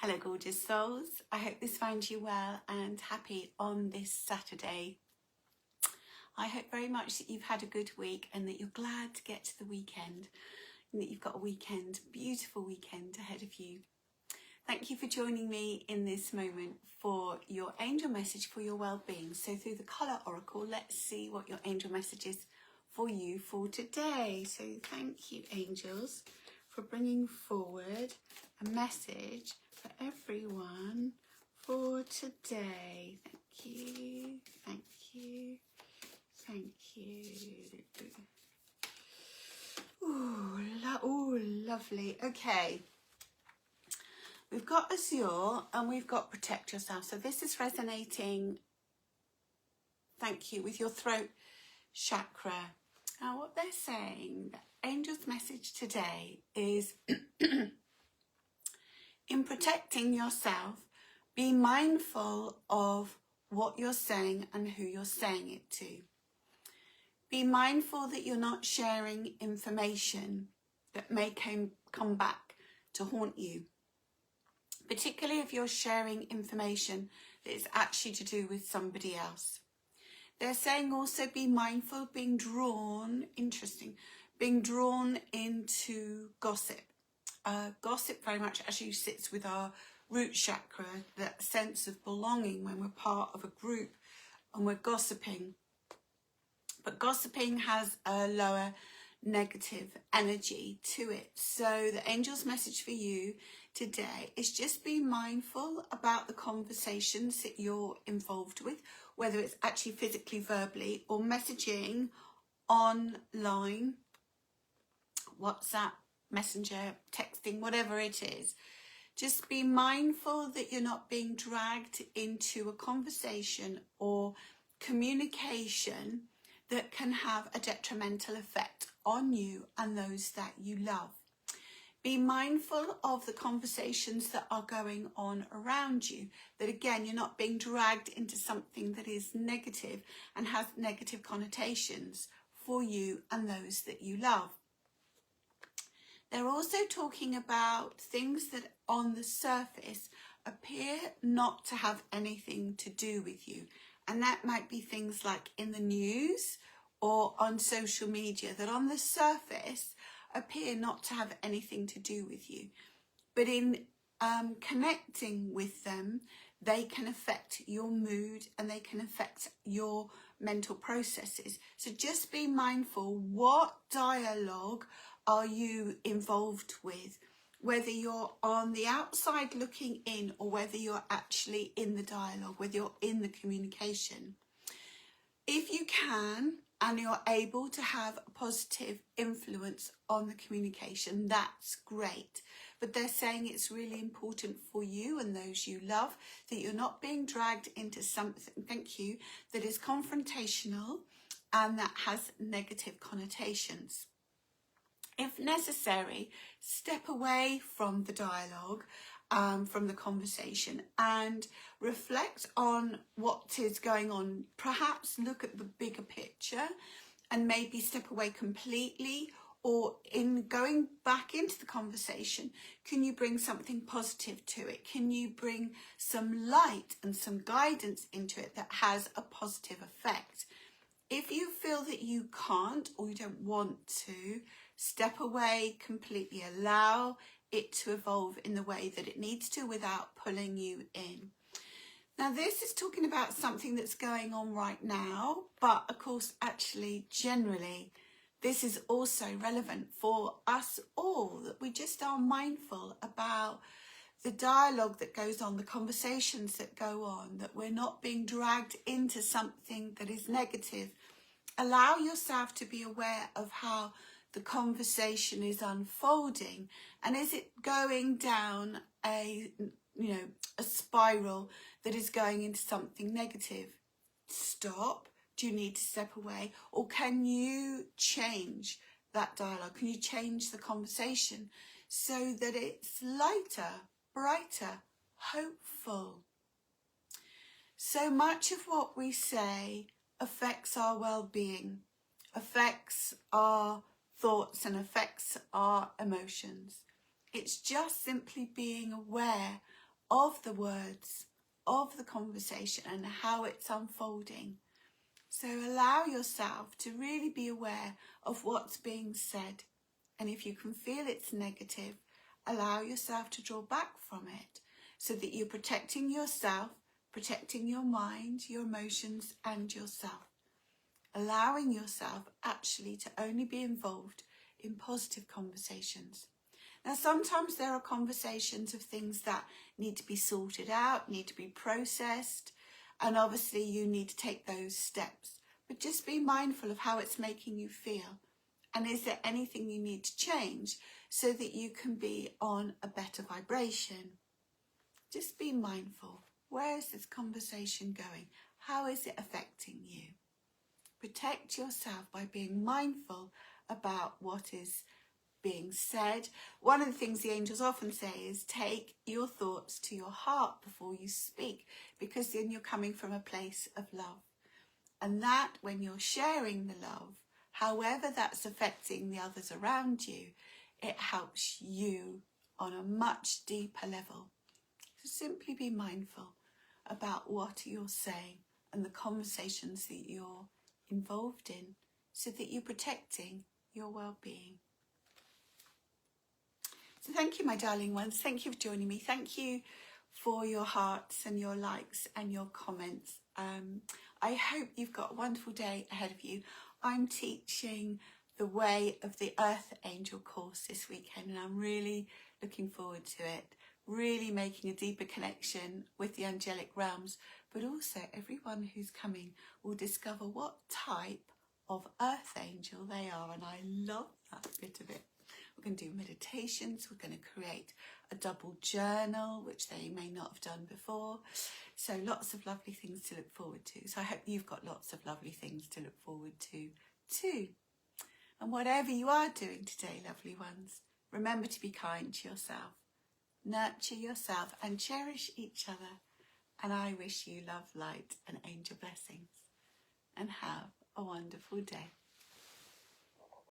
Hello gorgeous souls, I hope this finds you well and happy on this Saturday. I hope very much that you've had a good week and that you're glad to get to the weekend and that you've got a weekend, beautiful weekend ahead of you. Thank you for joining me in this moment for your angel message for your well-being. So through the colour oracle, let's see what your angel message is for you for today. So thank you angels for bringing forward a message for everyone for today. Thank you, thank you, thank you. Ooh, lovely. Okay, we've got Azure and we've got Protect Yourself. So this is resonating, thank you, with your throat chakra. Now what they're saying, the angel's message today is in protecting yourself, be mindful of what you're saying and who you're saying it to. Be mindful that you're not sharing information that may come back to haunt you, particularly if you're sharing information that is actually to do with somebody else. They're saying also be mindful of being drawn, being drawn into gossip. Gossip very much actually sits with our root chakra, that sense of belonging when we're part of a group and we're gossiping. But gossiping has a lower negative energy to it. So the angel's message for you today is just be mindful about the conversations that you're involved with, whether it's actually physically, verbally, or messaging online, WhatsApp, Messenger, texting, whatever it is. Just be mindful that you're not being dragged into a conversation or communication that can have a detrimental effect on you and those that you love. Be mindful of the conversations that are going on around you, that again, you're not being dragged into something that is negative and has negative connotations for you and those that you love. They're also talking about things that on the surface appear not to have anything to do with you. And that might be things like in the news or on social media that on the surface appear not to have anything to do with you. But in connecting with them, they can affect your mood and they can affect your mental processes. So just be mindful, what dialogue are you involved with? Whether you're on the outside looking in or whether you're actually in the dialogue, whether you're in the communication. If you can and you're able to have a positive influence on the communication, that's great. But they're saying it's really important for you and those you love that you're not being dragged into something, thank you, that is confrontational and that has negative connotations. If necessary, step away from the dialogue, from the conversation and reflect on what is going on. Perhaps look at the bigger picture and maybe step away completely, or in going back into the conversation, can you bring something positive to it? Can you bring some light and some guidance into it that has a positive effect? If you feel that you can't or you don't want to, step away completely. Allow it to evolve in the way that it needs to without pulling you in. Now, this is talking about something that's going on right now, but of course, actually, generally, this is also relevant for us all, that we just are mindful about the dialogue that goes on, the conversations that go on, that we're not being dragged into something that is negative. Allow yourself to be aware of how the conversation is unfolding, and is it going down a spiral that is going into something negative? Stop. Do you need to step away, or can you change that dialogue? Can you change the conversation so that it's lighter, brighter, hopeful? So much of what we say affects our well-being, affects our thoughts and affects our emotions. It's just simply being aware of the words, of the conversation and how it's unfolding. So allow yourself to really be aware of what's being said. And if you can feel it's negative, allow yourself to draw back from it so that you're protecting yourself, protecting your mind, your emotions and yourself. Allowing yourself actually to only be involved in positive conversations. Now, sometimes there are conversations of things that need to be sorted out, need to be processed, and obviously you need to take those steps. But just be mindful of how it's making you feel. And is there anything you need to change so that you can be on a better vibration? Just be mindful. Where is this conversation going? How is it affecting you? Protect yourself by being mindful about what is being said. One of the things the angels often say is take your thoughts to your heart before you speak, because then you're coming from a place of love. And that when you're sharing the love, however that's affecting the others around you, it helps you on a much deeper level. So simply be mindful about what you're saying and the conversations that you're involved in so that you're protecting your well-being. So thank you, my darling ones. Thank you for joining me. Thank you for your hearts and your likes and your comments. I hope you've got a wonderful day ahead of you. I'm teaching the Way of the Earth Angel course this weekend, and I'm really looking forward to it. Really making a deeper connection with the angelic realms, but also everyone who's coming will discover what type of earth angel they are, and I love that bit of it. We're going to do meditations, we're going to create a double journal, which they may not have done before. So lots of lovely things to look forward to. So I hope you've got lots of lovely things to look forward to too. And whatever you are doing today, lovely ones, remember to be kind to yourself. Nurture yourself and cherish each other. And I wish you love, light and angel blessings. And have a wonderful day.